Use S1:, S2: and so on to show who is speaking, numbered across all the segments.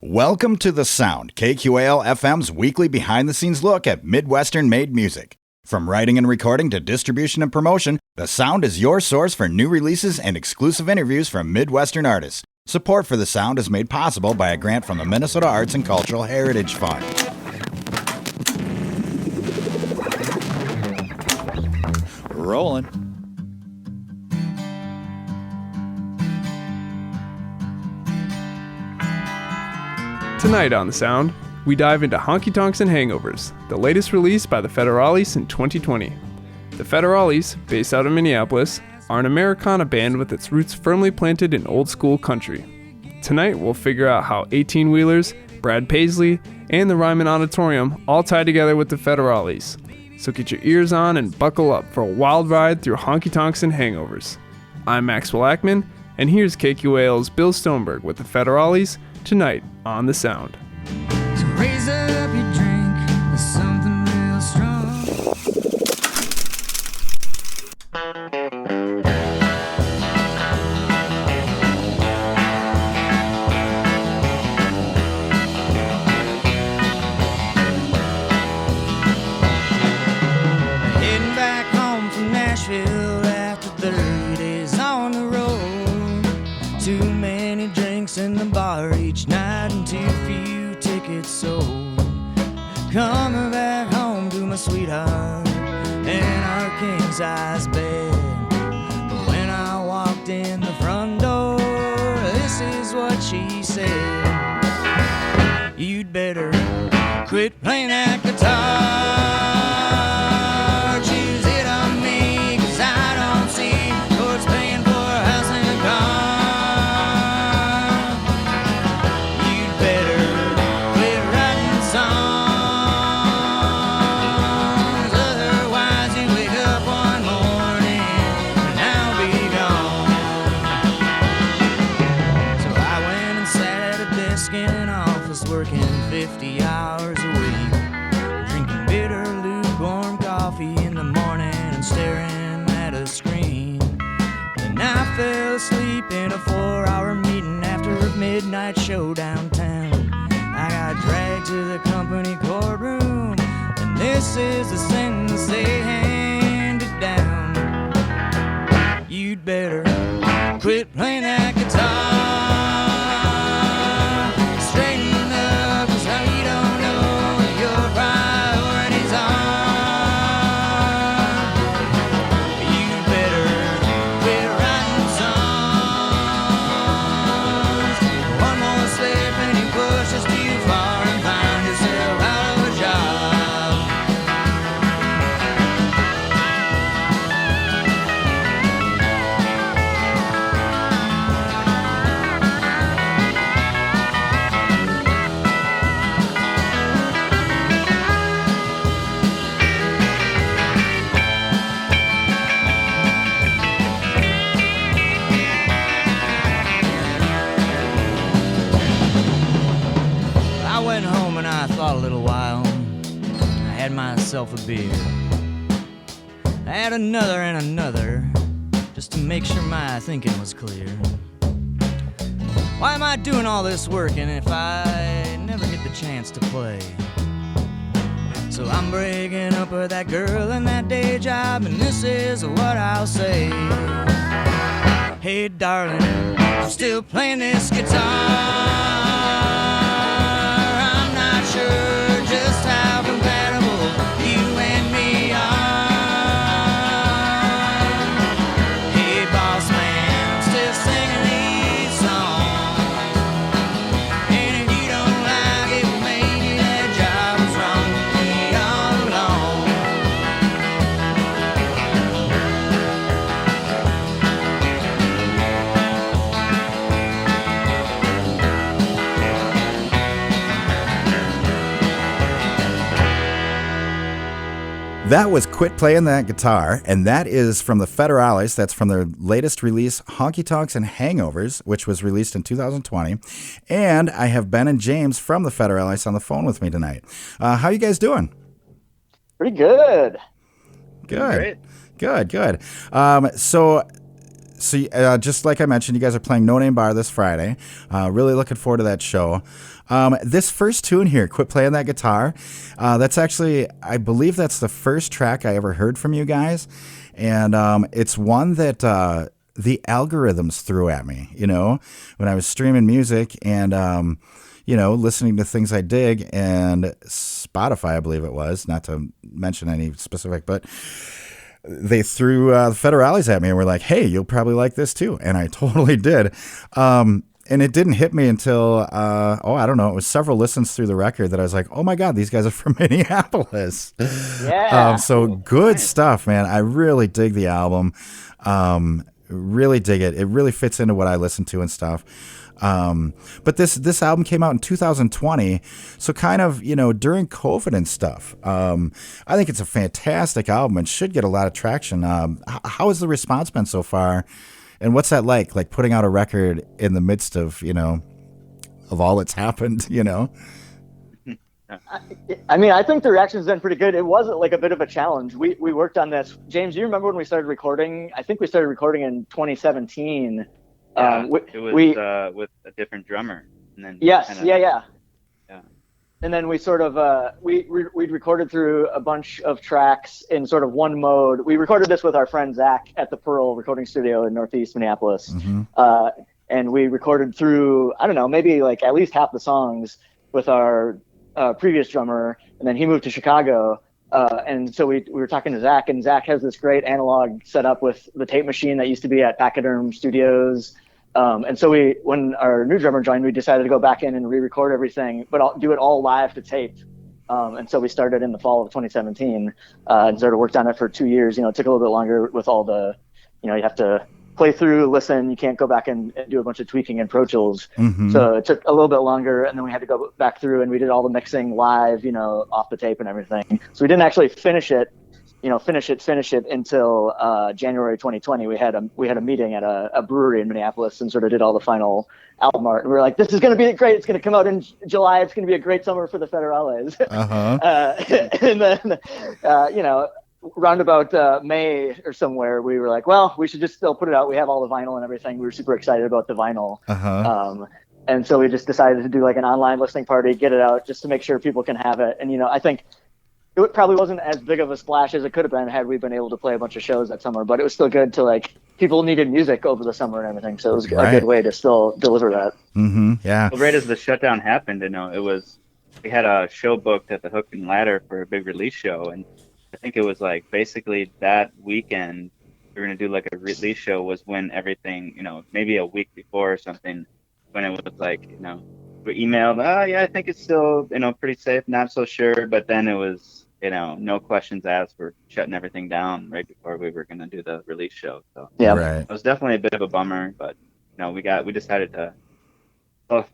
S1: Welcome to The Sound, KQAL FM's weekly behind-the-scenes look at Midwestern-made music. From writing and recording to distribution and promotion, The Sound is your source for new releases and exclusive interviews from Midwestern artists. Support for The Sound is made possible by a grant from the Minnesota Arts and Cultural Heritage Fund. Rolling.
S2: Tonight on The Sound, we dive into Honkytonks and Hangovers, the latest release by the Federales in 2020. The Federales, based out of Minneapolis, are an Americana band with its roots firmly planted in old-school country. Tonight, we'll figure out how 18-wheelers, Brad Paisley, and the Ryman Auditorium all tie together with the Federales. So get your ears on and buckle up for a wild ride through Honkytonks and Hangovers. I'm Max Ackman, and here's KQAL's Bill Stoneberg with the Federales tonight on The Sound.
S3: So raise up your drink with something real strong. Heading back home from Nashville after 30 days on the road. Too many drinks in the bar each night and too few tickets sold. Coming back home to my sweetheart in our king-size bed. But when I walked in the front door, this is what she said: you'd better quit playing that guitar. Choose it on me, 'cause I don't see towards paying for a house and a car. You'd better quit writing songs, otherwise you wake up one morning and I'll be gone. So I went and sat at a desk in an office working 50 hours a week, drinking bitter lukewarm coffee in the morning and staring at a screen. Then I fell asleep in a 4-hour meeting after a midnight show downtown. I got dragged to the company courtroom, and this is the sentence they handed down: you'd better quit playing that guitar. Straighten up, 'cause now you don't know what your priorities are. You'd better quit writing songs. One more slip and you push us too far and find yourself out of a job. I went home and I thought a little while. I had myself a beer. I had another and another, just to make sure my thinking was clear. Why am I doing all this working if I never get the chance to play? So I'm breaking up with that girl and that day job, and this is what I'll say: hey darling, I'm still playing this guitar. I'm not sure just how compatible you and me are. Hey boss man, I'm still singing these songs, and if you don't like it, maybe that job was wrong with me all along.
S1: That was Quit Playing That Guitar, and that is from the Federales. That's from their latest release, Honkytonks and Hangovers, which was released in 2020. And I have Ben and James from the Federales on the phone with me tonight. How you guys doing?
S4: Pretty good.
S1: Good. Great. Good. So just like I mentioned, you guys are playing No Name Bar this Friday. Really looking forward to that show. This first tune here, Quit Playing That Guitar, that's actually, I believe that's the first track I ever heard from you guys. And it's one that the algorithms threw at me, when I was streaming music and, listening to things I dig, and Spotify, I believe it was, not to mention any specific, but they threw the Federales at me and were like, hey, you'll probably like this too. And I totally did. And it didn't hit me until, I don't know, it was several listens through the record that I was like, oh my God, these guys are from Minneapolis.
S4: Yeah.
S1: So good stuff, man. I really dig the album. Really dig it. It really fits into what I listen to and stuff. But this album came out in 2020, so kind of, during COVID and stuff. I think it's a fantastic album and should get a lot of traction. How has the response been so far? And what's that like putting out a record in the midst of, of all that's happened,
S4: I mean, I think the reaction's been pretty good. It was like a bit of a challenge. We worked on this. James, do you remember when we started recording? I think we started recording in 2017.
S5: Yeah, it was with a different drummer. And then
S4: yes, yeah. And then we sort of we'd recorded through a bunch of tracks in sort of one mode. We recorded this with our friend Zach at the Pearl recording studio in Northeast Minneapolis. Mm-hmm. And we recorded through, I don't know, maybe like at least half the songs with our previous drummer, and then he moved to Chicago. And so we were talking to Zach, and Zach has this great analog setup with the tape machine that used to be at Pachyderm Studios. And so when our new drummer joined, we decided to go back in and re-record everything, but do it all live to tape. And so we started in the fall of 2017 and sort of worked on it for 2 years. It took a little bit longer with all the, you have to play through, listen. You can't go back and do a bunch of tweaking in Pro Tools. Mm-hmm. So it took a little bit longer, and then we had to go back through and we did all the mixing live, off the tape and everything. So we didn't actually finish it until January 2020. We had a meeting at a brewery in Minneapolis and sort of did all the final album art. And we were like, this is going to be great. It's going to come out in July. It's going to be a great summer for the Federales. Uh-huh. And then, round about May or somewhere, we were like, well, we should just still put it out. We have all the vinyl and everything. We were super excited about the vinyl. Uh-huh. And so we just decided to do like an online listening party, get it out just to make sure people can have it. And, I think it probably wasn't as big of a splash as it could have been had we been able to play a bunch of shows that summer, but it was still good to people needed music over the summer and everything. So it was a good way to still deliver that.
S1: Mm-hmm. Yeah.
S5: Well, right as the shutdown happened, we had a show booked at the Hook and Ladder for a big release show. And I think it was basically that weekend we were going to do a release show was when everything, maybe a week before or something, when it was we emailed, yeah, I think it's still, pretty safe, not so sure. But then it was, no questions asked. We're shutting everything down right before we were going to do the release show. So
S4: yeah,
S1: right.
S5: It was definitely a bit of a bummer, but we decided to,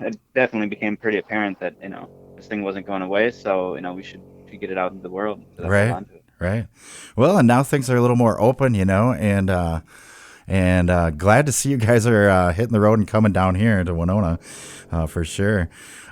S5: it definitely became pretty apparent that, this thing wasn't going away. So, we should get it out into the world. So
S1: Right. Well, and now things are a little more open, and glad to see you guys are hitting the road and coming down here to Winona, for sure.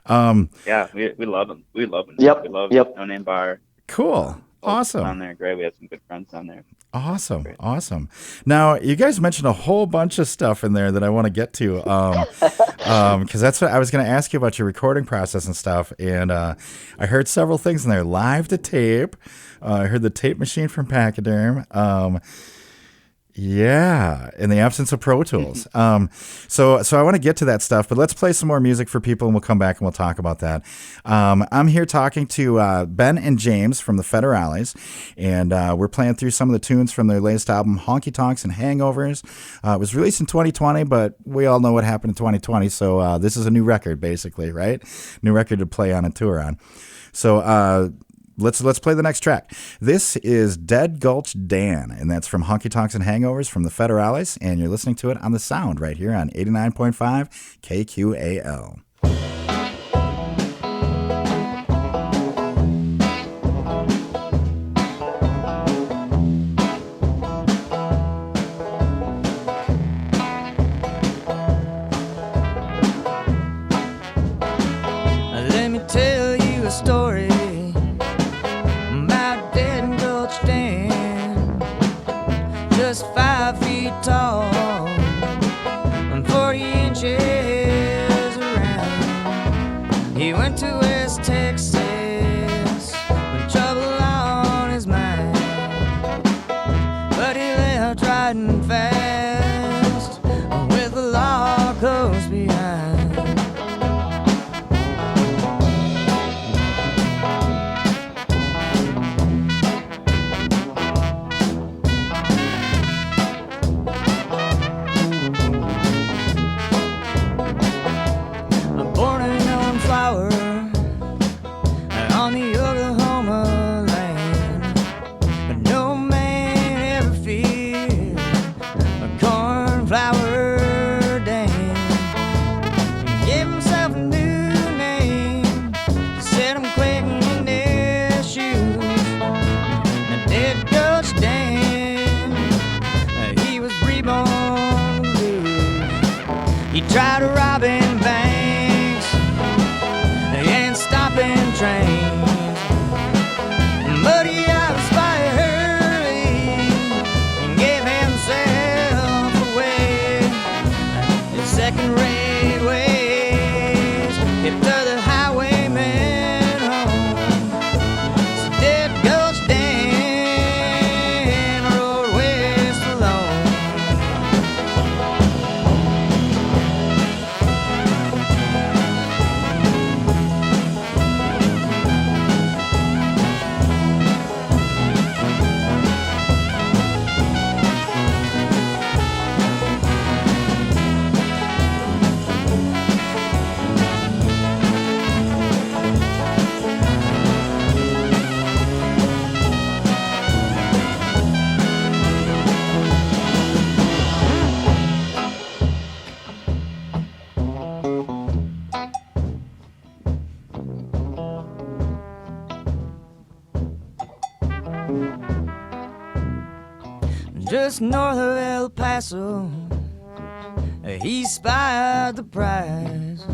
S5: Yeah, we love them. We love them.
S4: Yep.
S5: We love No Name Bar.
S1: Cool. Awesome.
S5: Down there, great. We have some good friends down there.
S1: Awesome. Great. Awesome. Now, you guys mentioned a whole bunch of stuff in there that I want to get to, because that's what I was going to ask you about your recording process and stuff. And I heard several things in there. Live to tape. I heard the tape machine from Pachyderm. Yeah, in the absence of Pro Tools. So I want to get to that stuff, but let's play some more music for people, and we'll come back and we'll talk about that. I'm here talking to Ben and James from the Federales, and we're playing through some of the tunes from their latest album, Honkytonks and Hangovers. It was released in 2020, but we all know what happened in 2020, so this is a new record, basically, right? New record to play on and tour on. So Let's play the next track. This is Dead Gulch Dan, and that's from Honkytonks and Hangovers from the Federales, and you're listening to it on The Sound right here on 89.5 KQAL.
S3: Let me tell you a story. Just 5 feet tall and 40 inches around. He went went to West Texas with trouble on his mind, but he left riding fast with the law close behind. On the Oklahoma land, but no man ever feared a cornflower dam. He gave himself a new name, set him quaking in their shoes. Now dead Coach Dan, he was reborn blue. He tried robbing banks and stopping trains, but he outspired early and gave himself away in second-rate ways. If the highwayman home, so dead Ghost Dan rode west alone. Just north of El Paso, he spied the prize,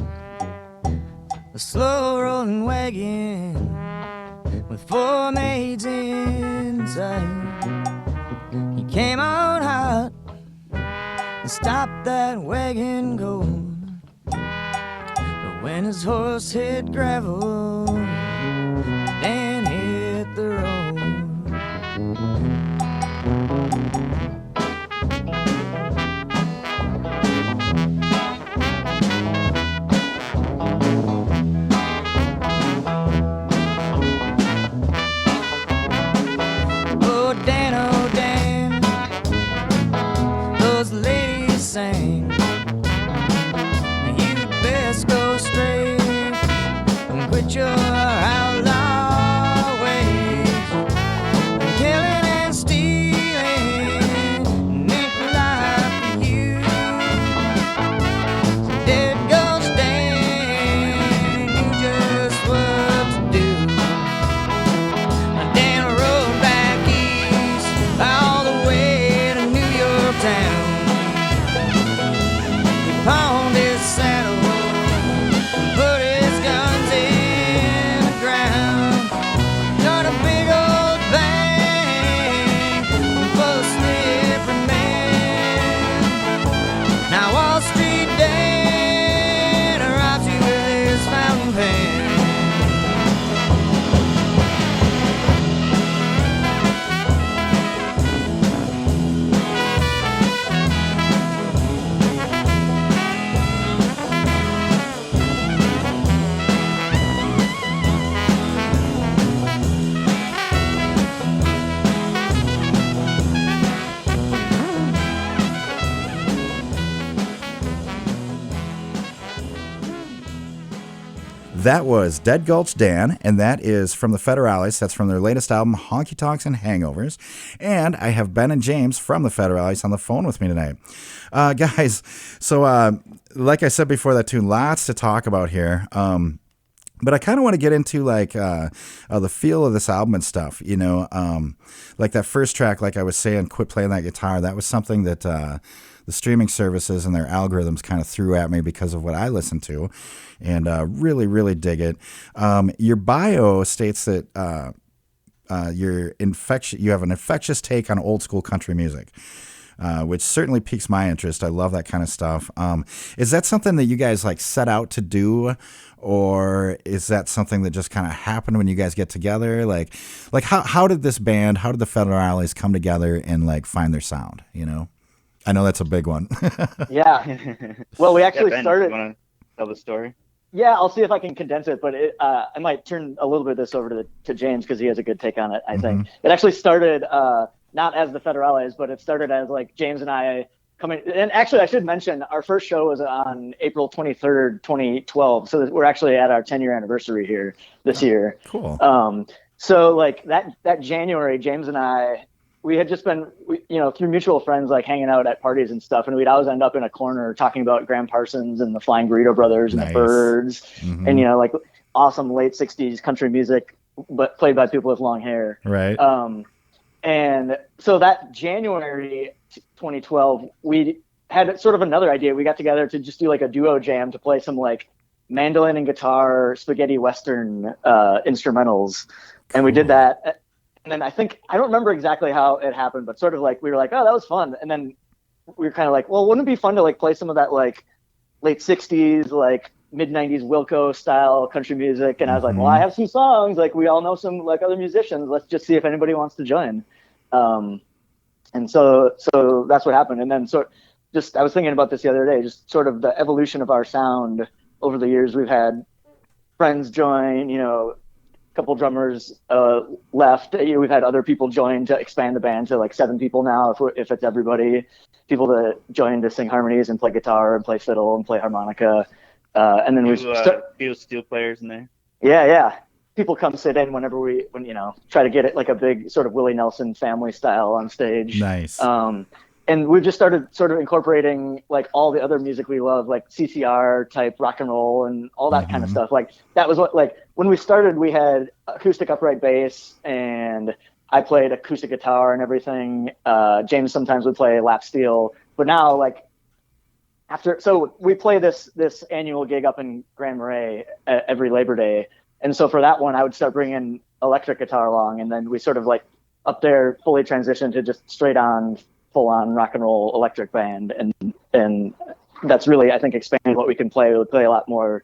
S3: a slow-rolling wagon with 4 maids inside. He came on hot and stopped that wagon cold, but when his horse hit gravel, Dan hit the road. Oh Dan, those ladies sang, you'd best go straight and quit your outlaw ways, killing and stealing ain't life for you. Dead Ghost Dan knew just what to do. Dan rode back east all the way to New York town. He pawned his saddle and put his guns in the ground. Got a big old bank full of slippery men. Now Wall Street Dan robs you with his fountain pen.
S1: That was Dead Gulch Dan, and that is from the Federales. That's from their latest album, Honkytonks and Hangovers. And I have Ben and James from the Federales on the phone with me tonight. Guys, so like I said before that tune, lots to talk about here. But I kind of want to get into like the feel of this album and stuff, you know, like that first track, like I was saying, Quit Playing That Guitar. That was something that the streaming services and their algorithms kind of threw at me because of what I listened to, and really, really dig it. Your bio states that you have an infectious take on old school country music. Which certainly piques my interest. I love that kind of stuff. Is that something that you guys like set out to do, or is that something that just kind of happened when you guys get together? Like how did this band, how did the Federales come together and like find their sound? You know, I know that's a big one.
S4: Yeah. Well, we actually
S5: Ben,
S4: started.
S5: You want to tell the story?
S4: Yeah, I'll see if I can condense it, but I might turn a little bit of this over to James because he has a good take on it, I think. It actually started not as the Federales, but it started as like James and I coming. And actually, I should mention our first show was on April 23rd, 2012. So we're actually at our 10-year anniversary here this year.
S1: Cool.
S4: So like that January, James and I, we had just been, through mutual friends, like hanging out at parties and stuff. And we'd always end up in a corner talking about Graham Parsons and the Flying Burrito Brothers and the Byrds and, like awesome late 60s country music, but played by people with long hair.
S1: Right.
S4: And so that January 2012, we had sort of another idea. We got together to just do like a duo jam to play some like mandolin and guitar spaghetti Western instrumentals. And we did that. And then I don't remember exactly how it happened, but sort of like, we were like, oh, that was fun. And then we were kind of like, well, wouldn't it be fun to like play some of that like late 60s, like mid 90s Wilco style country music? And I was like, well, I have some songs. Like we all know some like other musicians. Let's just see if anybody wants to join. And so that's what happened. And then I was thinking about this the other day, just sort of the evolution of our sound over the years. We've had friends join, couple drummers left. We've had other people join to expand the band to like 7 people now, if it's everybody. People that join to sing harmonies and play guitar and play fiddle and play harmonica. And then we've
S5: few steel players in there.
S4: Yeah. People come sit in whenever try to get it like a big sort of Willie Nelson family style on stage.
S1: Nice.
S4: And we've just started sort of incorporating like all the other music we love, like CCR type rock and roll and all that kind of stuff. Like that was what, like when we started, we had acoustic upright bass and I played acoustic guitar and everything. James sometimes would play lap steel, but now like so we play this annual gig up in Grand Marais every Labor Day. And so for that one, I would start bringing electric guitar along, and then we sort of like up there fully transitioned to just straight on full-on rock and roll electric band, and that's really, I think, expanded what we can play. We play a lot more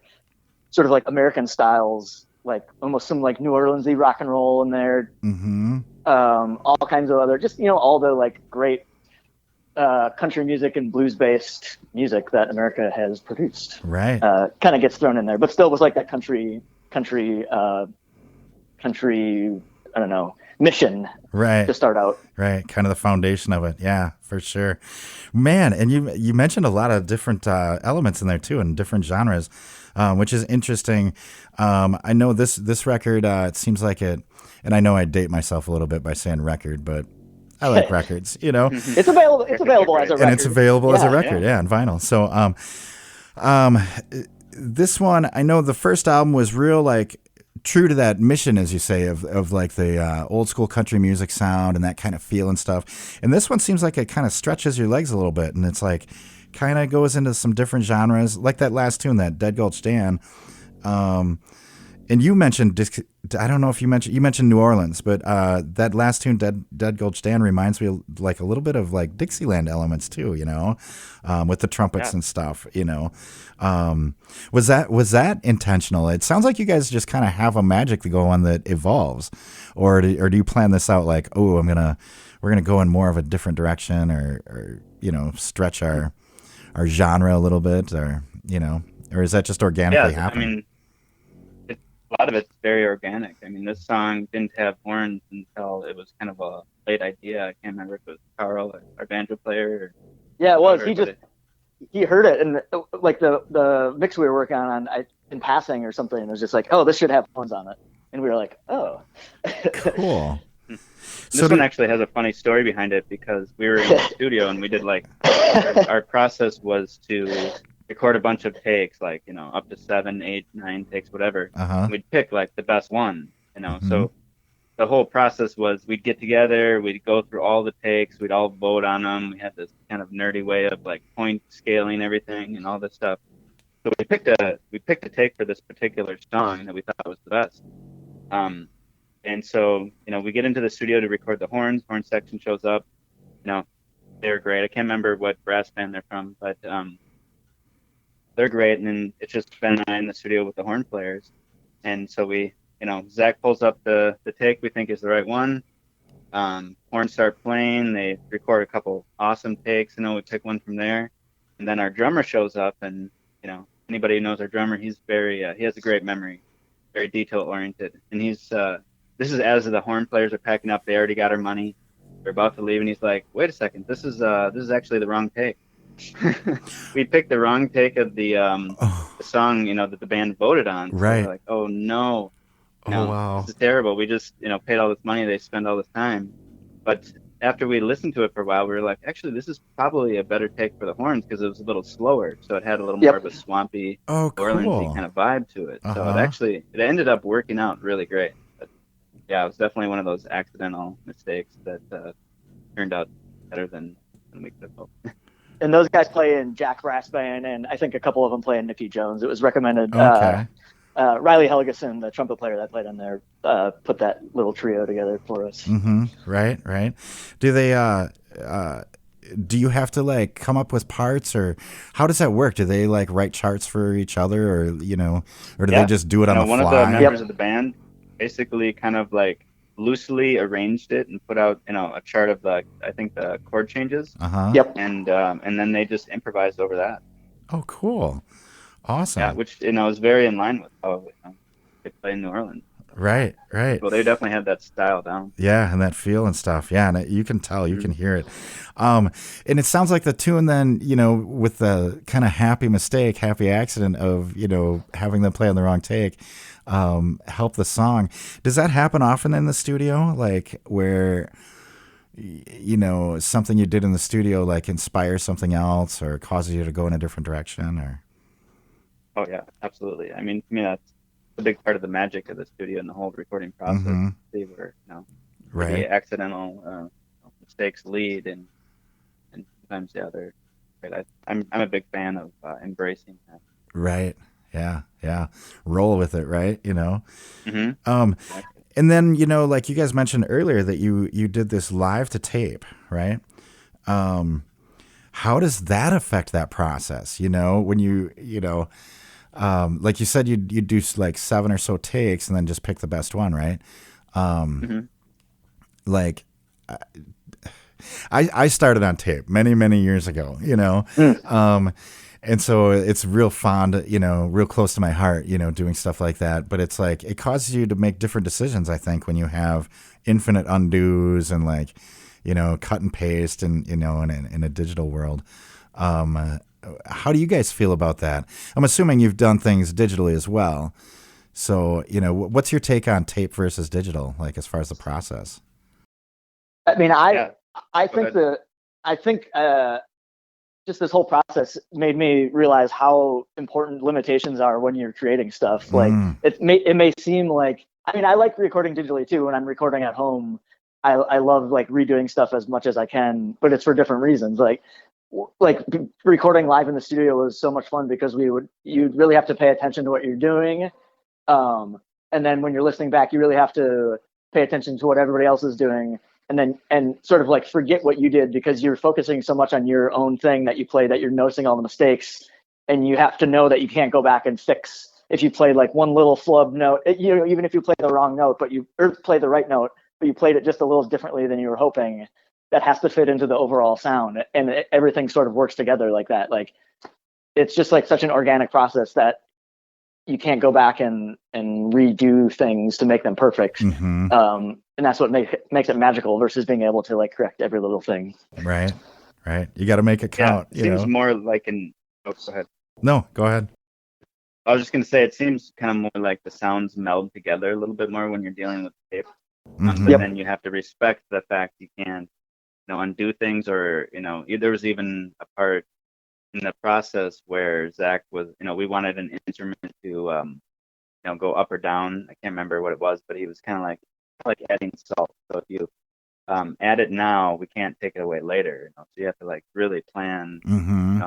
S4: sort of like American styles, like almost some like New Orleans-y rock and roll in there. All kinds of other, just all the like great country music and blues-based music that America has produced.
S1: Right.
S4: Kind of gets thrown in there, but still was like that country. I don't know. Mission,
S1: right,
S4: to start out,
S1: right, kind of the foundation of it. Yeah, for sure, man. And you mentioned a lot of different elements in there too, and different genres, which is interesting. I know this record, it seems like it, and I know I date myself a little bit by saying record, but I like records,
S4: it's available as a record,
S1: and it's available as a record, on vinyl. So this one, I know the first album was real like true to that mission, as you say, of like the old school country music sound and that kind of feel and stuff. And this one seems like it kind of stretches your legs a little bit, and it's like kind of goes into some different genres, like that last tune, that Dead Gulch Dan. And you mentioned, I don't know if you mentioned New Orleans, but that last tune, Dead Gulch Dan, reminds me of like a little bit of like Dixieland elements too, with the trumpets and stuff, Was that intentional? It sounds like you guys just kind of have a magic to go on that evolves, or do you plan this out like, oh, we're gonna go in more of a different direction, or stretch our genre a little bit, or is that just organically happening?
S5: I mean, a lot of it's very organic. I mean, this song didn't have horns until it was kind of a late idea. I can't remember if it was Carl, our banjo player.
S4: Yeah, it was. He heard it, and like the mix we were working on in passing or something, and it was just like, oh, this should have horns on it, and we were like, oh,
S1: cool.
S5: This one actually has a funny story behind it, because we were in the studio and we did like our process was to record a bunch of takes, like up to 7, 8, 9 takes, whatever. We'd pick like the best one, So the whole process was we'd get together, we'd go through all the takes, we'd all vote on them. We had this kind of nerdy way of like point scaling everything and all this stuff. So we picked a take for this particular song that we thought was the best. And so we get into the studio to record the horns. Horn section shows up. They're great. I can't remember what brass band they're from, but they're great. And then it's just Ben and I in the studio with the horn players. And so we, Zach pulls up the take we think is the right one. Horns start playing. They record a couple awesome takes, we pick one from there. And then our drummer shows up, and, anybody who knows our drummer, he's very, he has a great memory, very detail oriented. And he's, this is as the horn players are packing up. They already got our money. They're about to leave, and he's like, "Wait a second, this is actually the wrong take." We picked the wrong take of the song, that the band voted on. So
S6: right.
S5: we're like, oh no.
S6: Wow.
S5: This is terrible. We just, paid all this money. They spend all this time. But after we listened to it for a while, we were like, actually, this is probably a better take for the horns because it was a little slower. So it had a little more of a swampy, Orleans-y kind of vibe to it. So it ended up working out really great. But yeah, it was definitely one of those accidental mistakes that turned out better than we could have hoped.
S4: And those guys play in Jack Brass Band, and I think a couple of them play in Nicky Jones. It was recommended.
S6: Okay.
S4: Riley Helgeson, the trumpet player that played on there, put that little trio together for us.
S6: Mm-hmm. Right. Do they? Do you have to come up with parts, or how does that work? Do they write charts for each other, or or do they just do it on the
S5: one
S6: fly?
S5: One of the members of the band basically kind of loosely arranged it and put out a chart of the chord changes.
S4: Yep.
S5: And then they just improvised over that.
S6: Oh, cool. Awesome.
S5: Yeah, which is very in line with how they play in New Orleans.
S6: Right.
S5: Well, they definitely had that style down.
S6: Yeah, and that feel and stuff. Yeah, and you can tell, you can hear it. And it sounds like the tune then, with the kind of happy accident of, having them play on the wrong take, help the song. Does that happen often in the studio? Where, something you did in the studio, inspires something else or causes you to go in a different direction, or?
S5: Oh yeah, absolutely. I mean, to me, that's a big part of the magic of the studio and the whole recording process. They were, the accidental mistakes lead, and sometimes they're great. I'm a big fan of embracing that.
S6: Right. Yeah. Roll with it, right?
S5: Exactly.
S6: And then like you guys mentioned earlier that you did this live to tape, right? How does that affect that process? When you like you said, you do 7 or so takes and then just pick the best one, right? I started on tape many years ago, and so it's real fond, real close to my heart, doing stuff like that. But it's it causes you to make different decisions, I think, when you have infinite undos and cut and paste and, in a digital world. How do you guys feel about that? I'm assuming you've done things digitally as well. So, what's your take on tape versus digital, as far as the process?
S4: I mean, I think just this whole process made me realize how important limitations are when you're creating stuff. It may seem I like recording digitally too. When I'm recording at home, I love redoing stuff as much as I can, but it's for different reasons. Recording live in the studio was so much fun because you'd really have to pay attention to what you're doing. And then when you're listening back, you really have to pay attention to what everybody else is doing. And sort of forget what you did because you're focusing so much on your own thing that you play that you're noticing all the mistakes, and you have to know that you can't go back and fix if you played one little flub note, even if you play the wrong note, or play the right note, but you played it just a little differently than you were hoping. That has to fit into the overall sound, and everything sort of works together like that. It's just such an organic process that you can't go back and redo things to make them perfect. And that's what makes it magical versus being able to correct every little thing.
S6: Right. You got to make it count.
S5: It seems more like go ahead.
S6: No, go ahead.
S5: I was just going to say, it seems kind of more like the sounds meld together a little bit more when you're dealing with tape. But then you have to respect the fact you can't, undo things, or, there was even a part in the process where Zach was, we wanted an instrument to, go up or down. I can't remember what it was, but he was kind of like adding salt. So if you add it now, we can't take it away later. So you have to really plan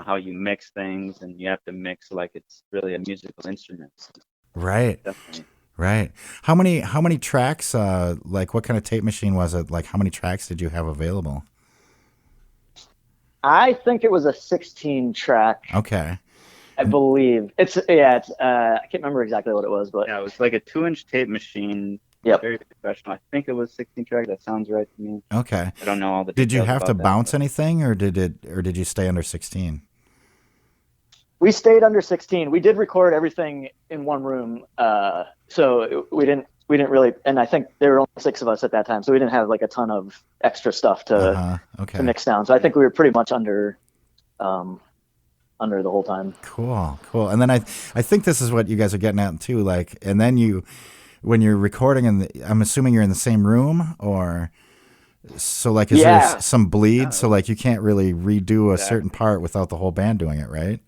S5: how you mix things, and you have to mix it's really a musical instrument.
S6: Right.
S5: Definitely.
S6: Right. How many tracks, what kind of tape machine was it? How many tracks did you have available?
S4: I think it was a 16 track.
S6: Okay.
S4: I believe it's I can't remember exactly what it was, but
S5: Yeah, it was like a 2-inch tape machine.
S4: Yep.
S5: Very professional. I think it was 16 track. That sounds right to me.
S6: Okay.
S5: I don't know all the
S6: Did you
S5: details
S6: have to
S5: about that,
S6: bounce
S5: but-
S6: anything, or did you stay under 16?
S4: we stayed under 16. We did record everything in one room, so we didn't really. And I think there were only 6 of us at that time, so we didn't have like a ton of extra stuff to mix down. So I think we were pretty much under the whole time.
S6: Cool. And then I think this is what you guys are getting at too. Like, and then when you're recording I'm assuming you're in the same room, or so like is there some bleed? So like you can't really redo a certain part without the whole band doing it, right?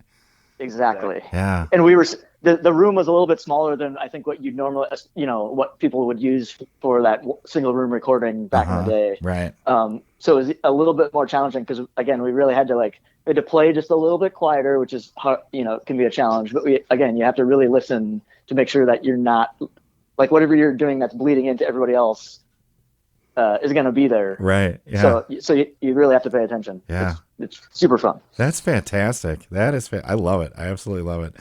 S4: Exactly.
S6: Yeah.
S4: And we were the room was a little bit smaller than I think what you'd normally, what people would use for that single room recording back in the day.
S6: Right.
S4: So it was a little bit more challenging because again, we really had to play just a little bit quieter, which is hard, can be a challenge. But you have to really listen to make sure that you're not like whatever you're doing that's bleeding into everybody else is going to be there.
S6: Right. Yeah.
S4: So you really have to pay attention.
S6: Yeah.
S4: It's super fun.
S6: That's fantastic. That is I love it. I absolutely love it.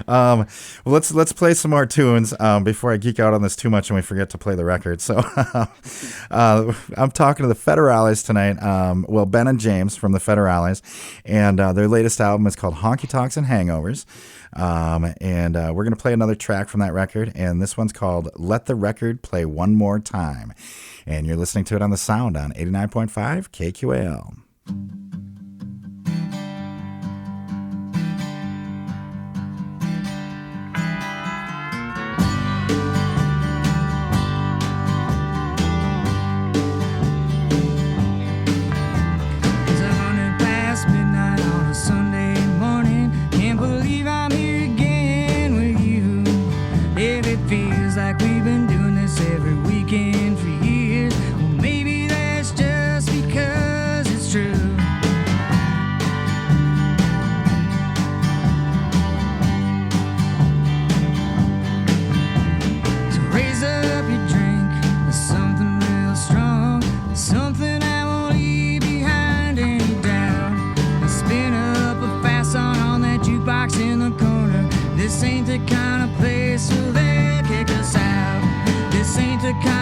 S6: Well, let's play some more tunes before I geek out on this too much and we forget to play the record. So I'm talking to the Federales tonight. Ben and James from the Federales, and their latest album is called Honkytonks and Hangovers. And we're going to play another track from that record, and this one's called Let the Record Play One More Time. And you're listening to it on The Sound on 89.5 KQAL.
S3: This ain't the kind of place where they kick us out. This ain't the kind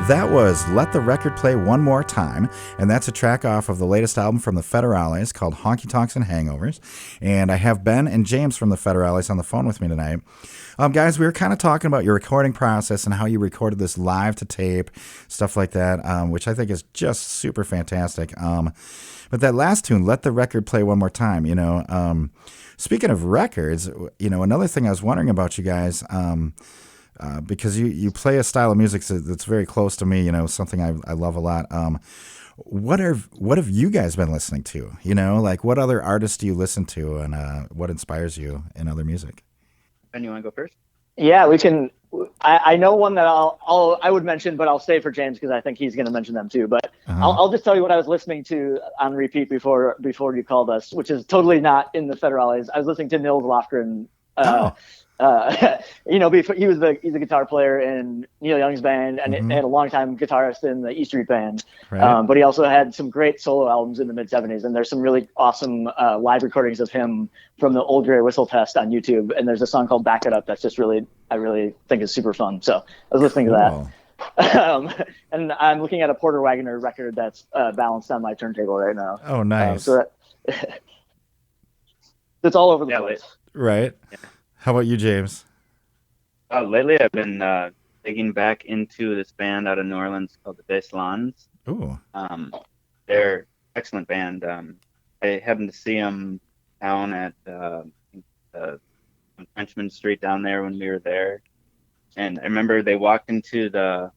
S6: That was Let the Record Play One More Time, and that's a track off of the latest album from the Federales called Honkytonks and Hangovers. And I have Ben and James from the Federales on the phone with me tonight. Guys, we were kind of talking about your recording process and how you recorded this live to tape, stuff like that, which I think is just super fantastic. But that last tune, Let the Record Play One More Time, speaking of records, another thing I was wondering about you guys, because you play a style of music that's very close to me, something I love a lot. What have you guys been listening to? Like what other artists do you listen to, and what inspires you in other music?
S5: Ben, you want to go first?
S4: Yeah, we can. I know one that I would mention, but I'll save for James because I think he's going to mention them too. But I'll just tell you what I was listening to on repeat before you called us, which is totally not in the Federales. I was listening to Nils Lofgren. Before he's a guitar player in Neil Young's band and had a long-time guitarist in the E Street Band.
S6: Right.
S4: But he also had some great solo albums in the mid-'70s, and there's some really awesome live recordings of him from the Old Grey Whistle Test on YouTube. And there's a song called Back It Up that's just I really think is super fun. So I was listening to that. And I'm looking at a Porter Wagoner record that's balanced on my turntable right now.
S6: Oh, nice.
S4: It's all over the place.
S6: Right.
S5: Yeah.
S6: How about you, James?
S5: Lately, I've been digging back into this band out of New Orleans called the Baselons.
S6: Ooh.
S5: They're excellent band. I happened to see them down at on Frenchman Street down there when we were there, and I remember they walked into the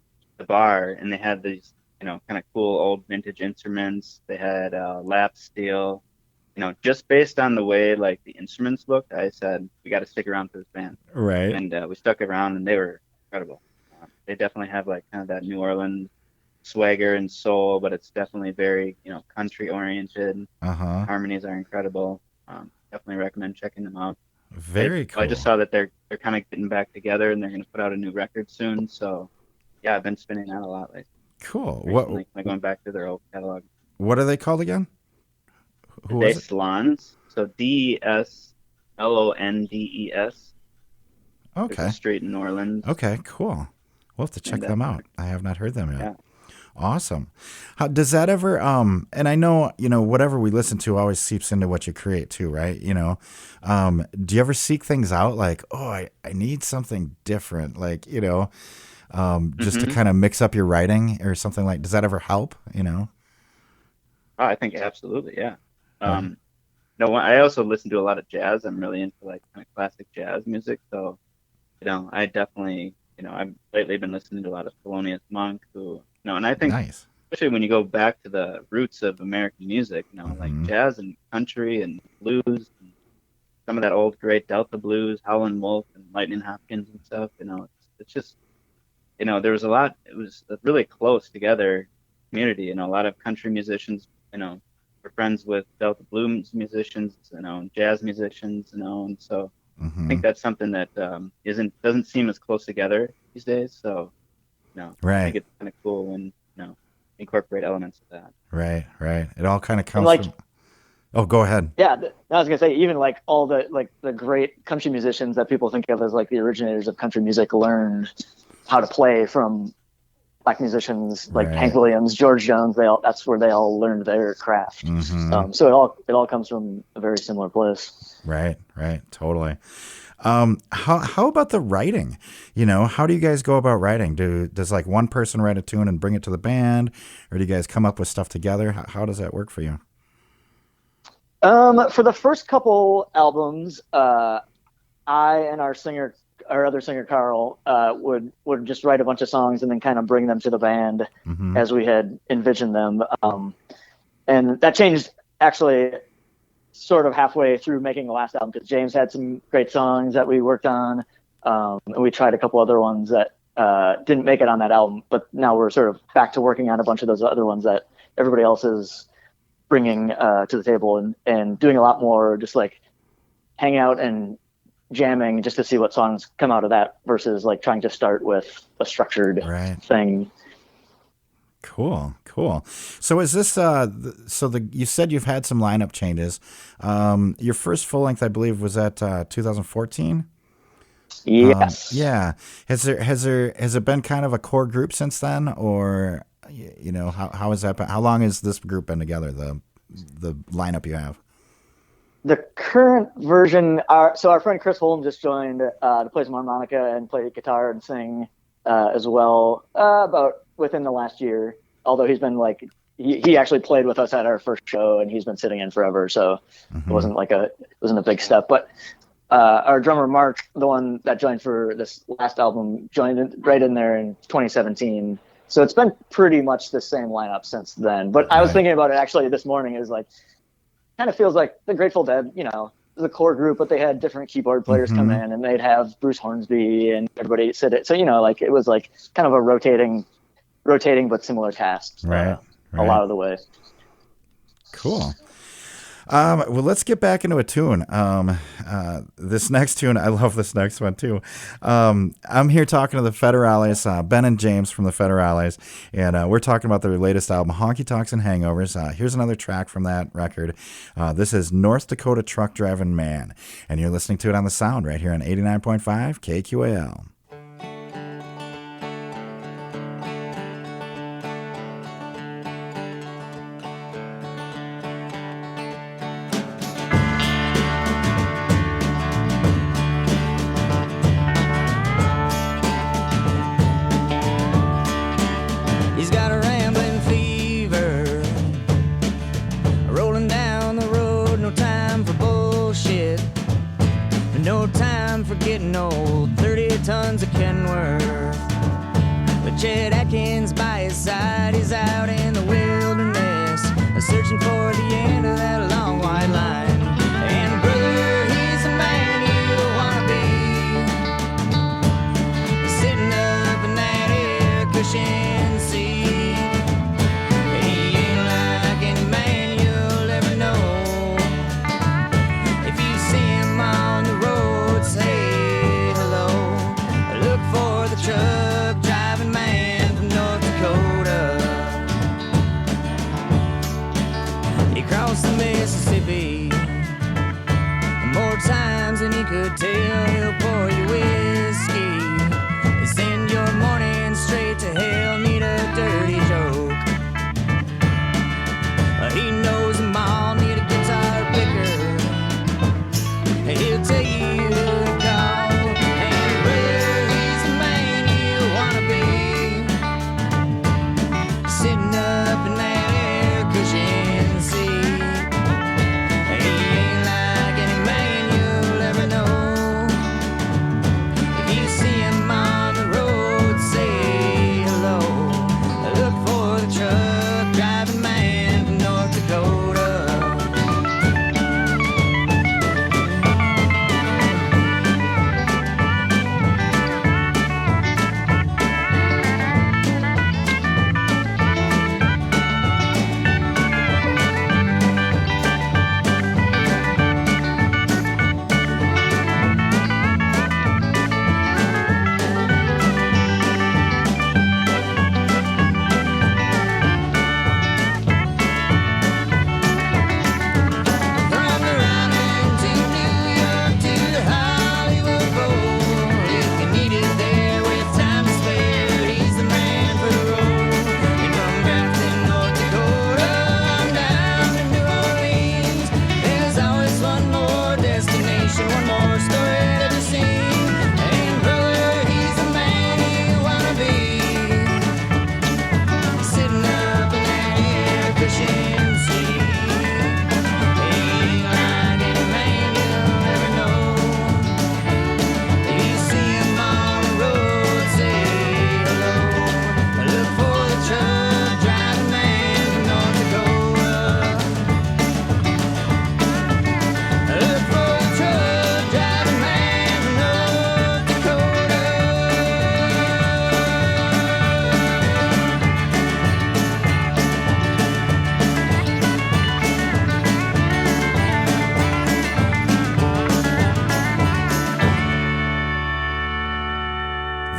S5: bar and they had these kind of cool old vintage instruments. They had lap steel. Just based on the way like the instruments looked, I said we got to stick around for this band.
S6: Right.
S5: And we stuck around, and they were incredible. They definitely have like kind of that New Orleans swagger and soul, but it's definitely very country oriented. Harmonies are incredible. Definitely recommend checking them out.
S6: Very cool.
S5: I just saw that they're kind of getting back together, and they're going to put out a new record soon. So yeah, I've been spinning that a lot lately.
S6: Cool.
S5: Recently, going back to their old catalog.
S6: What are they called again?
S5: Baselons. So Deslondes.
S6: Okay.
S5: There's a street in New Orleans.
S6: Okay, cool. We'll have to check them out. I have not heard them yet.
S5: Yeah.
S6: Awesome. How does that ever and I know, whatever we listen to always seeps into what you create too, right? Do you ever seek things out like, I need something different, like, just to kind of mix up your writing or something like, does that ever help,
S5: Oh, I think absolutely, yeah. No, I also listen to a lot of jazz. I'm really into like kind of classic jazz music. So, I definitely, I've lately been listening to a lot of Thelonious Monk, who, and I think,
S6: nice.
S5: Especially when you go back to the roots of American music, like jazz and country and blues, and some of that old great Delta blues, Howlin' Wolf and Lightning Hopkins and stuff. It's just, there was a lot. It was a really close together community. A lot of country musicians, we're friends with Delta blues musicians, jazz musicians, and so I think that's something that doesn't seem as close together these days. So,
S6: right.
S5: I think it's kind of cool when incorporate elements of that.
S6: Right. It all kind of comes from. Oh, go ahead.
S4: Yeah, I was gonna say even like all the great country musicians that people think of as like the originators of country music learned how to play from black musicians like Hank Williams, George Jones. That's where they all learned their craft. So it all comes from a very similar place. Right,
S6: totally. How about the writing? How do you guys go about writing? Does like one person write a tune and bring it to the band, or do you guys come up with stuff together? How does that work for you?
S4: For the first couple albums, I and our other singer Carl would just write a bunch of songs and then kind of bring them to the band as we had envisioned them. And that changed actually sort of halfway through making the last album, because James had some great songs that we worked on, and we tried a couple other ones that didn't make it on that album, but now we're sort of back to working on a bunch of those other ones that everybody else is bringing to the table, and doing a lot more just like hang out and jamming just to see what songs come out of that versus like trying to start with a structured thing.
S6: Cool. So is this you said you've had some lineup changes. Your first full length, I believe, was at 2014.
S4: Yes.
S6: Yeah. Has it been kind of a core group since then, or how has that been? How long has this group been together? The lineup you have.
S4: The current version, so our friend Chris Holm just joined to play some harmonica and play guitar and sing as well about within the last year. Although he's been he actually played with us at our first show and he's been sitting in forever, so it wasn't a big step. But our drummer Mark, the one that joined for this last album, joined right in there in 2017. So it's been pretty much the same lineup since then. But I was thinking about it actually this morning. Is kind of feels like the Grateful Dead, the core group, but they had different keyboard players come in, and they'd have Bruce Hornsby and everybody sit it. So it was kind of a rotating but similar cast.
S6: Right.
S4: A lot of the way.
S6: Cool. Well, let's get back into a tune. This next tune, I love this next one too. I'm here talking to the Federales, Ben and James from the Federales, and we're talking about their latest album, Honkytonks and Hangovers. Here's another track from that record. This is North Dakota Truck Driving Man, and you're listening to it on The Sound right here on 89.5 KQAL.
S3: Tons of Kenworth. With Chet Atkins by his side, he's out in the wilderness, searching for the end of that long white line. And brother, he's a man you wanna be, sitting up in that air cushion seat. He ain't like any man you'll ever know. If you see him on the road, say truck driving man from North Dakota. He crossed the Mississippi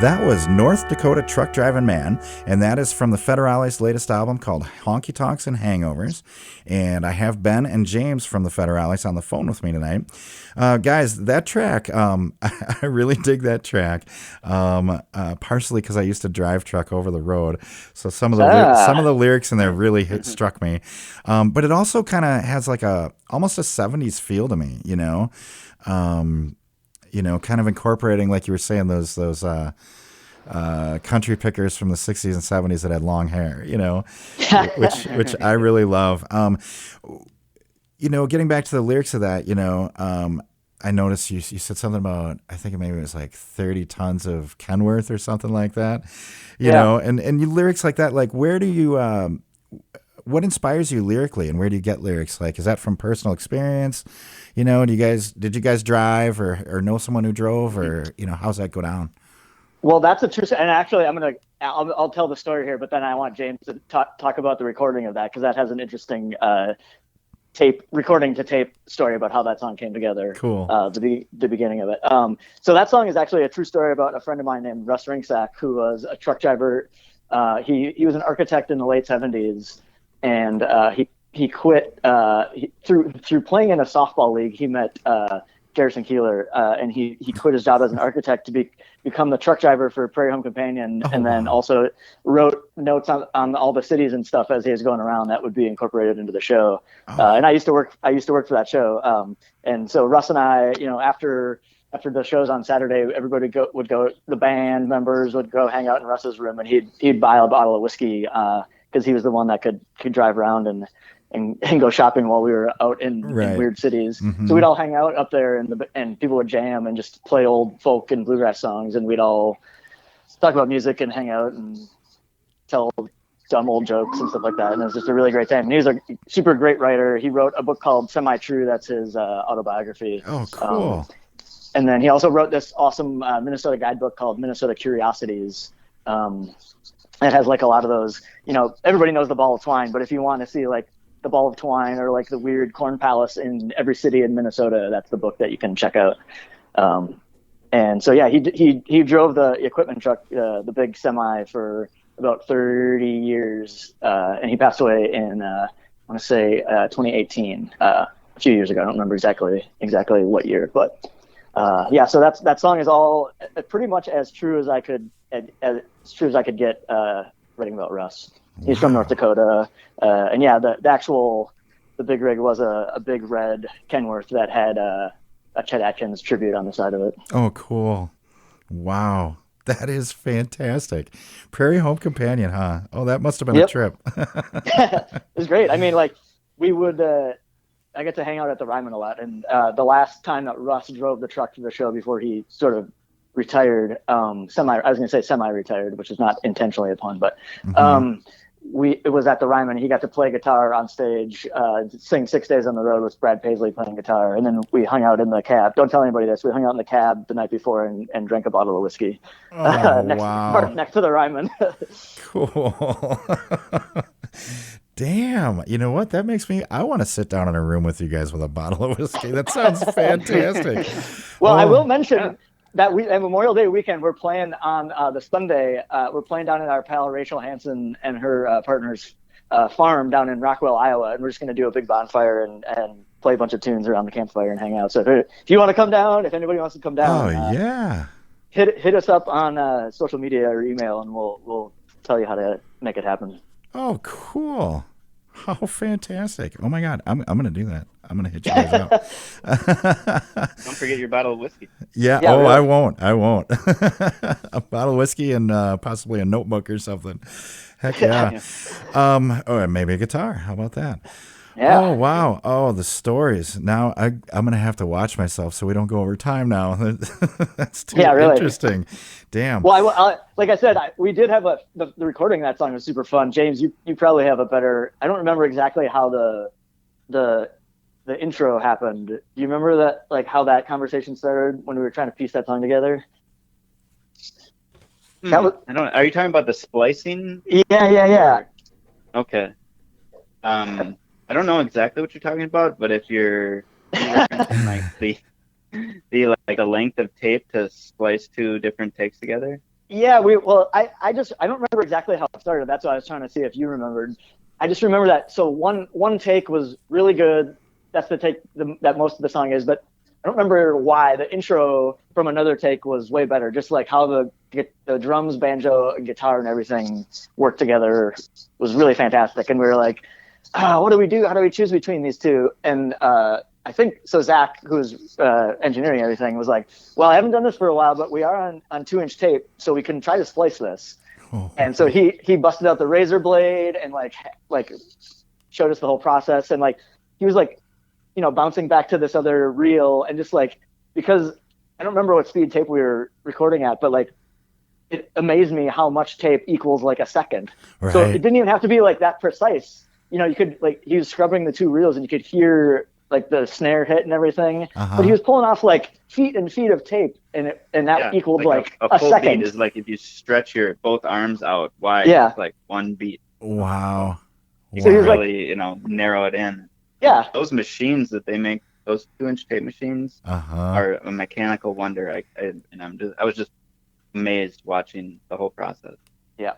S6: That was North Dakota Truck Driving Man, and that is from the Federales' latest album called Honkytonks and Hangovers. And I have Ben and James from the Federales on the phone with me tonight. Guys, that track, I really dig that track, partially because I used to drive truck over the road. So some of the lyrics in there really struck me. But it also kind of has like almost a 70s feel to me, you know? Kind of incorporating, like you were saying, those country pickers from the 60s and 70s that had long hair, which I really love. Getting back to the lyrics of that, I noticed you said something about, I think maybe it was like 30 tons of Kenworth or something like that, you know, and you lyrics like that, like where do you, what inspires you lyrically and where do you get lyrics? Like, is that from personal experience? Did you guys drive or know someone who drove or, how's that go down?
S4: Well, that's a true, and actually I'll tell the story here, but then I want James to talk about the recording of that, because that has an interesting recording to tape story about how that song came together.
S6: Cool.
S4: The beginning of it. So that song is actually a true story about a friend of mine named Russ Ringsack, who was a truck driver. He was an architect in the late 70s, and he quit through playing in a softball league. He met Garrison Keillor, and he quit his job as an architect to become the truck driver for Prairie Home Companion, and then also wrote notes on all the cities and stuff as he was going around that would be incorporated into the show. And I used to work for that show. And so Russ and I, after the shows on Saturday, everybody would go. The band members would go hang out in Russ's room, and he'd buy a bottle of whiskey because he was the one that could drive around and go shopping while we were out in weird cities. Mm-hmm. So we'd all hang out up there and people would jam and just play old folk and bluegrass songs, and we'd all talk about music and hang out and tell dumb old jokes and stuff like that. And it was just a really great time. And he was a super great writer. He wrote a book called Semi-True. That's his autobiography.
S6: Oh, cool.
S4: And then he also wrote this awesome Minnesota guidebook called Minnesota Curiosities. It has like a lot of those, everybody knows the Ball of Twine, but if you want to see like the Ball of Twine or like the weird corn palace in every city in Minnesota, that's the book that you can check out. And so, yeah, he drove the equipment truck, the big semi, for about 30 years. And he passed away in, I want to say 2018, a few years ago. I don't remember exactly what year, but yeah, so that song is all pretty much as true as I could get writing about Russ. He's from North Dakota, and yeah, the big rig was a big red Kenworth that had a Chet Atkins tribute on the side of it.
S6: Oh, cool! Wow, that is fantastic. Prairie Home Companion, huh? Oh, that must have been a trip.
S4: It was great. I mean, like we would. I get to hang out at the Ryman a lot, and the last time that Russ drove the truck to the show before he sort of retired, semi-retired, which is not intentionally a pun, but it was at the Ryman. He got to play guitar on stage, sing 6 Days on the Road with Brad Paisley playing guitar, and then we hung out in the cab. Don't tell anybody this. We hung out in the cab the night before and drank a bottle of whiskey next to the Ryman.
S6: Cool. Damn, you know what? That makes I want to sit down in a room with you guys with a bottle of whiskey. That sounds fantastic.
S4: Well, I will mention that Memorial Day weekend, we're playing on the Sunday. We're playing down at our pal Rachel Hansen and her partner's farm down in Rockwell, Iowa, and we're just going to do a big bonfire and play a bunch of tunes around the campfire and hang out. So if you want to come down, if anybody wants to come down,
S6: yeah,
S4: hit us up on social media or email, and we'll tell you how to make it happen.
S6: Oh, cool. Oh, fantastic. Oh, my God. I'm going to do that. I'm going to hit you guys up.
S5: Don't forget your bottle of whiskey.
S6: Yeah. Oh, really? I won't. A bottle of whiskey and possibly a notebook or something. Heck yeah. And maybe a guitar. How about that?
S4: Yeah.
S6: Oh, wow. Oh, the stories. Now I'm going to have to watch myself so we don't go over time now. That's too interesting. Damn.
S4: Well, like I said, we did have the recording of that song was super fun. James, you probably have a better, I don't remember exactly how the intro happened. Do you remember that, like how that conversation started when we were trying to piece that song together?
S5: I don't know. Are you talking about the splicing?
S4: Yeah.
S5: Okay. I don't know exactly what you're talking about, but if you're referencing like the length of tape to splice two different takes together,
S4: Yeah, I don't remember exactly how it started. That's why I was trying to see if you remembered. I just remember that. So one take was really good. That's the take that most of the song is, but I don't remember why. The intro from another take was way better. Just like how the drums, banjo, and guitar and everything worked together was really fantastic. And we were like, what do we do? How do we choose between these two? And I think so. Zach, who's engineering everything, was like, "Well, I haven't done this for a while, but we are on 2-inch tape, so we can try to splice this." Oh. And so he busted out the razor blade and like showed us the whole process, and like he was like, bouncing back to this other reel, and just like, because I don't remember what speed tape we were recording at, but like it amazed me how much tape equals like a second. Right. So it didn't even have to be like that precise. You could like, he was scrubbing the two reels and you could hear like the snare hit and everything, but he was pulling off like feet and feet of tape, and that equaled like a full second.
S5: Beat is like if you stretch your both arms out wide, it's like one beat.
S6: Wow.
S4: So he was
S5: really, narrow it in.
S4: Yeah.
S5: Those machines that they make, those 2-inch tape machines, are a mechanical wonder. I was just amazed watching the whole process.
S4: Yeah.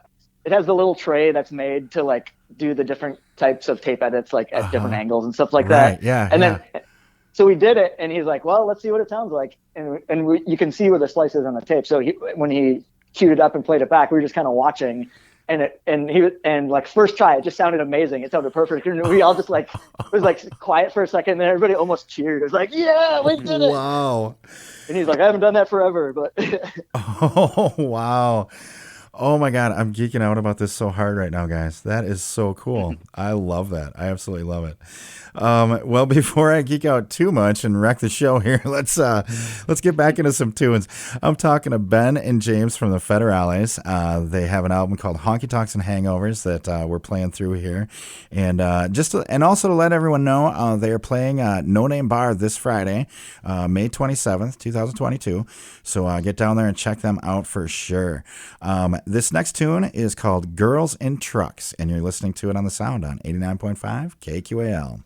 S4: It has the little tray that's made to like do the different types of tape edits, like at different angles and stuff like that.
S6: Yeah.
S4: And then, so we did it, and he's like, "Well, let's see what it sounds like." And you can see where the slice is on the tape. So when he queued it up and played it back, we were just kind of watching. And like first try, it just sounded amazing. It sounded perfect. And we all just like, it was like quiet for a second, and then everybody almost cheered. It was like, "Yeah, we did it!"
S6: Wow.
S4: And he's like, "I haven't done that forever," but.
S6: Oh wow. Oh my God, I'm geeking out about this so hard right now, guys. That is so cool. I love that. I absolutely love it. Well, before I geek out too much and wreck the show here, let's get back into some tunes. I'm talking to Ben and James from the Federales. They have an album called Honkytonks and Hangovers that we're playing through here, and also to let everyone know, they are playing No Name Bar this Friday, May 27th, 2022. So get down there and check them out for sure. This next tune is called Girls in Trucks, and you're listening to it on the Sound on 89.5 KQAL.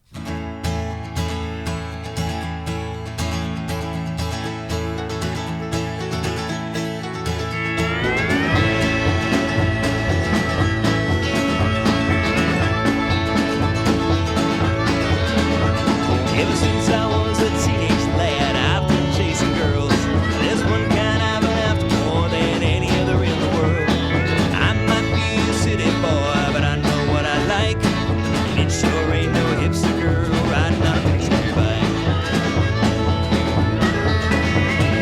S3: Ever since I was a teenage lad, I've been chasing girls. There's one kind I've been after more than any other in the world. I might be a city boy, but I know what I like, and it sure ain't no hipster girl riding on a picture bike.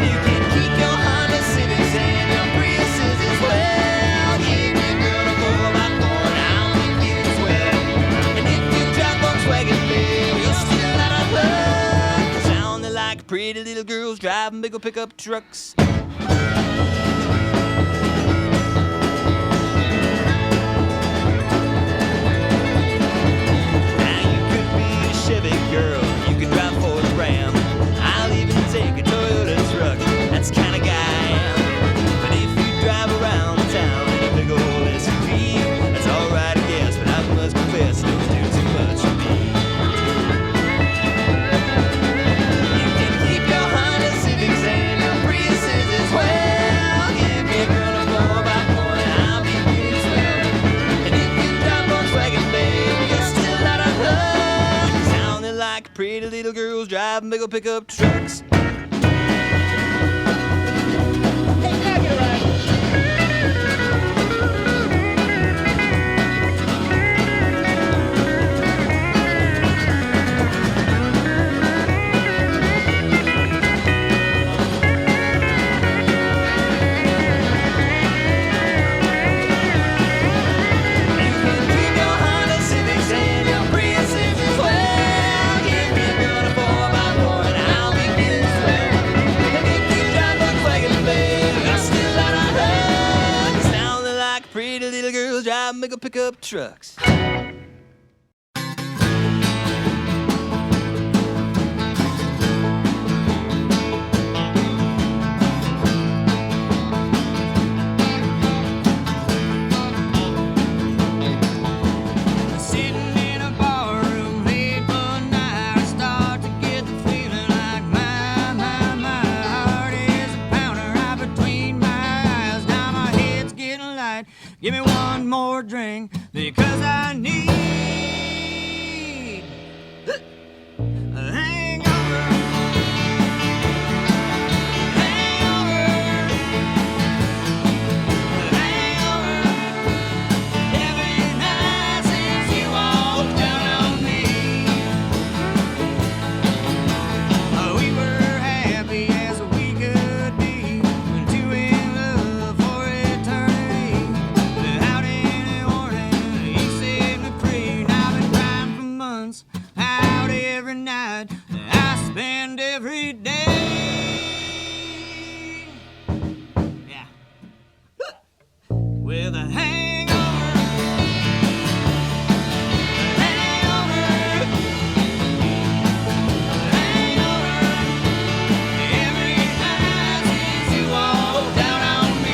S3: You can keep your Honda Civics and your Priuses as well. Give me a girl to go about four, and I'll be feeling swell. And if you drive Volkswagen, babe, you're still out of luck. Sounding like pretty little girls driving big old pickup trucks. Chevy girl, you can drive Ford's Ram. I'll even take a Toyota truck. That's the kind of guy I am. But if you drive around town in a big old SUV, that's alright, I guess. But I must confess, those do too much for me. You can keep your Honda Civics and your Priuses as well. Give me a girl to go about one, and I'll be pretty swell. And if you drive Volkswagen, babe, you're still out of luck. Like pretty little girls driving big old pickup trucks. Big old pickup trucks. My head more drink because I need a hangover. Every day, yeah, with a hangover, every night since you walked out on me.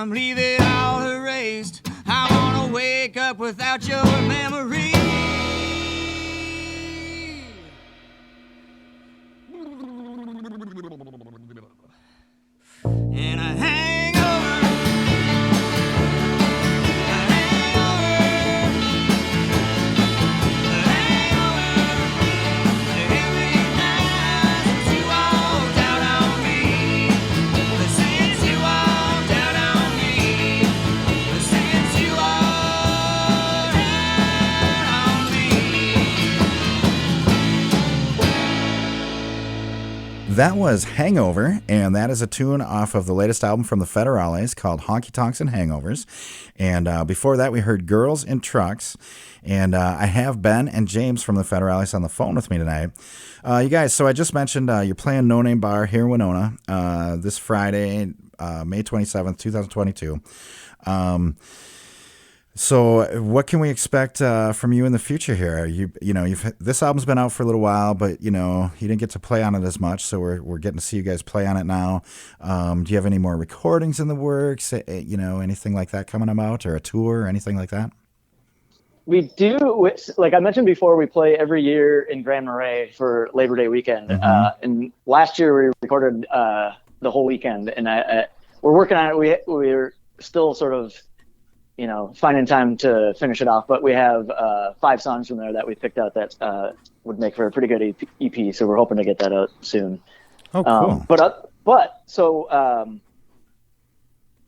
S3: Leave it all erased. I wanna wake up without your memory. And a hangover. A hangover. A hangover. Every night since you walked out on me. Since you walked out on me. Since you walked out on me.
S6: That was Hangover, and that is a tune off of the latest album from the Federales called Honkytonks and Hangovers. And before that, we heard Girls in Trucks. And I have Ben and James from the Federales on the phone with me tonight. You guys, so I just mentioned you're playing No Name Bar here in Winona this Friday, May 27th, 2022. So what can we expect from you in the future here? This album's been out for a little while, but you didn't get to play on it as much, so we're getting to see you guys play on it now. Do you have any more recordings in the works? Anything like that coming about, or a tour, or anything like that?
S4: We do, like I mentioned before, we play every year in Grand Marais for Labor Day weekend.
S6: Mm-hmm.
S4: And last year we recorded the whole weekend, and we're working on it. We're still sort of finding time to finish it off, but we have 5 songs from there that we picked out that would make for a pretty good EP, so we're hoping to get that out soon.
S6: Oh, cool.
S4: So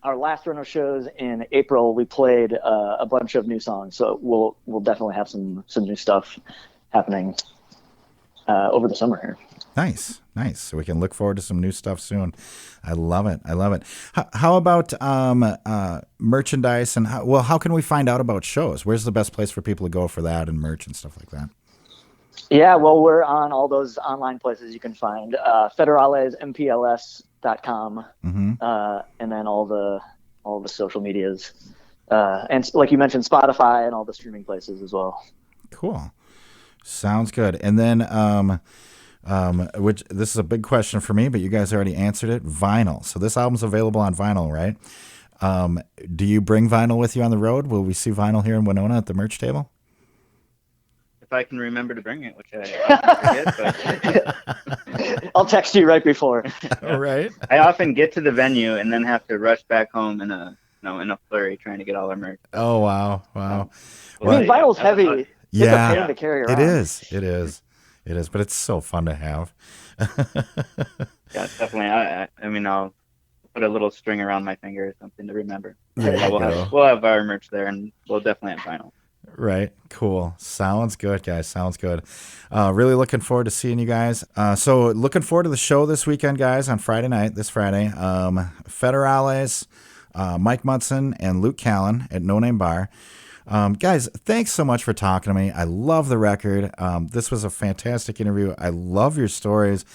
S4: our last run of shows in April, we played a bunch of new songs, so we'll definitely have some new stuff happening over the summer here.
S6: Nice. So we can look forward to some new stuff soon. I love it. How about merchandise and how can we find out about shows? Where's the best place for people to go for that and merch and stuff like that?
S4: Yeah, well, we're on all those online places you can find. federalesmpls.com, and then all the social medias, and like you mentioned, Spotify and all the streaming places as well. Cool.
S6: Sounds good. And then which this is a big question for me, but you guys already answered it. Vinyl. So this album's available on vinyl, right? Do you bring vinyl with you on the road? Will we see vinyl here in Winona at the merch table?
S5: If I can remember to bring it, which I often forget, but
S4: I'll text you right before.
S6: All right.
S5: I often get to the venue and then have to rush back home in a flurry trying to get all our merch.
S6: Oh wow.
S4: I mean, vinyl's heavy.
S6: Yeah,
S4: it's a pain to carry around.
S6: It is, but it's so fun to have.
S5: Yeah, definitely. I mean, I'll put a little string around my finger or something to remember.
S6: There you go.
S5: We'll have our merch there, and we'll definitely have vinyl.
S6: Right. Cool. Sounds good, guys. Sounds good. Really looking forward to seeing you guys. So looking forward to the show this weekend, guys, on Friday night, this Friday. Federales, Mike Munson, and Luke Callan at No Name Bar. Guys, thanks so much for talking to me. I love the record. This was a fantastic interview. I love your stories.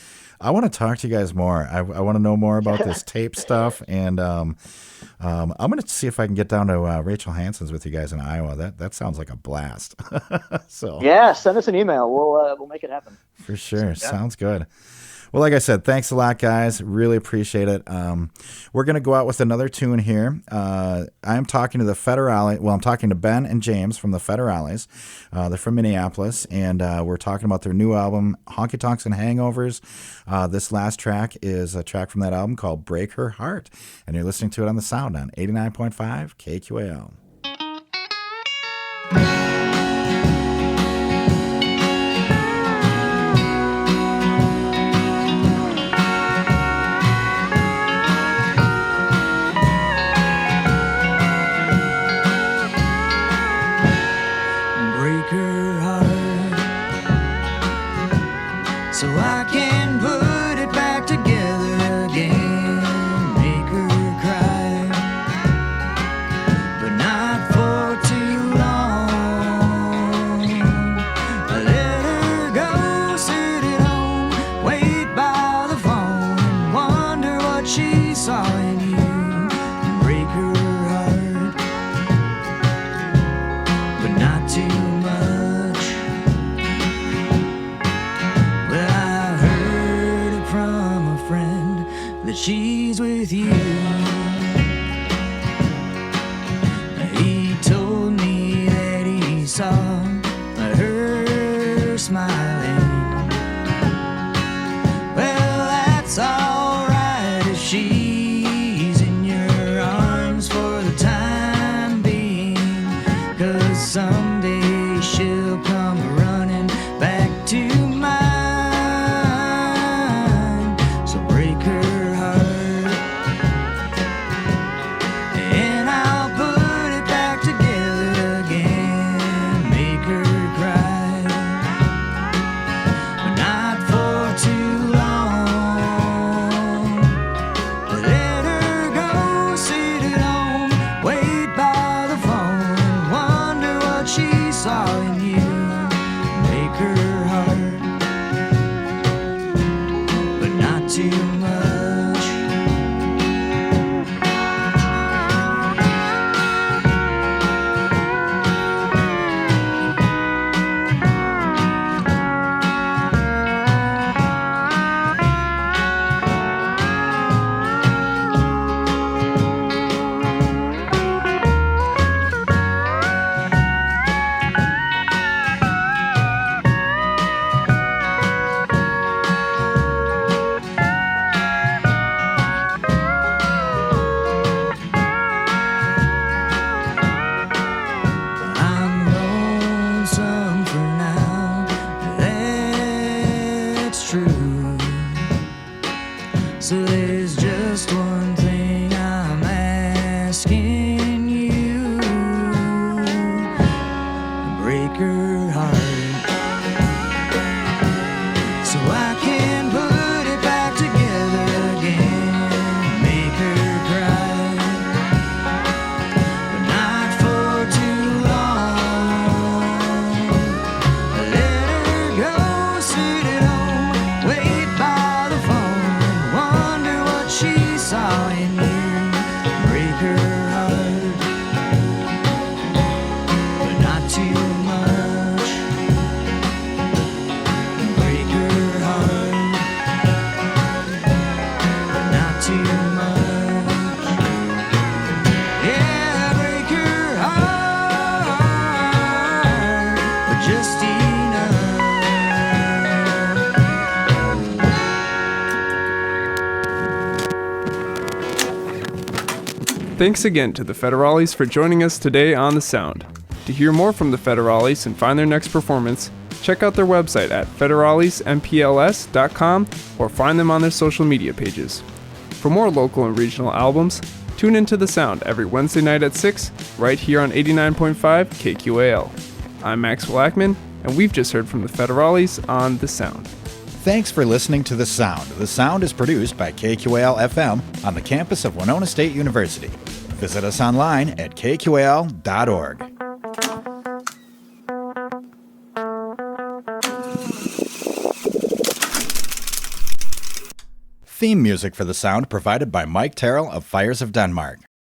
S6: I want to talk to you guys more. I want to know more about this tape stuff, and I'm going to see if I can get down to Rachel Hansen's with you guys in Iowa. That sounds like a blast. So
S4: yeah, send us an email. We'll make it happen.
S6: For sure. Yeah. Sounds good. Well, like I said, thanks a lot, guys. Really appreciate it. We're going to go out with another tune here. I'm talking to the Federales. Well, I'm talking to Ben and James from the Federales. They're from Minneapolis, and we're talking about their new album, Honkytonks and Hangovers. This last track is a track from that album called Break Her Heart, and you're listening to it on The Sound on 89.5 KQAL.
S3: So I can put it back together again, make her cry, but not for too long. I let her go, sit at home, wait by the phone, and wonder what she saw in you, break her heart, but not too much. That she's with you. He told me that he saw her smiling. Well, that's alright if she's in your arms for the time being, 'cause someday she'll come running back to mine.
S2: Thanks again to the Federales for joining us today on The Sound. To hear more from the Federales and find their next performance, check out their website at federalesmpls.com or find them on their social media pages. For more local and regional albums, tune into The Sound every Wednesday night at 6, right here on 89.5 KQAL. I'm Max Ackman, and we've just heard from the Federales on The Sound.
S1: Thanks for listening to The Sound. The Sound is produced by KQAL FM on the campus of Winona State University. Visit us online at kqal.org. Theme music for The Sound provided by Mike Terrell of Fires of Denmark.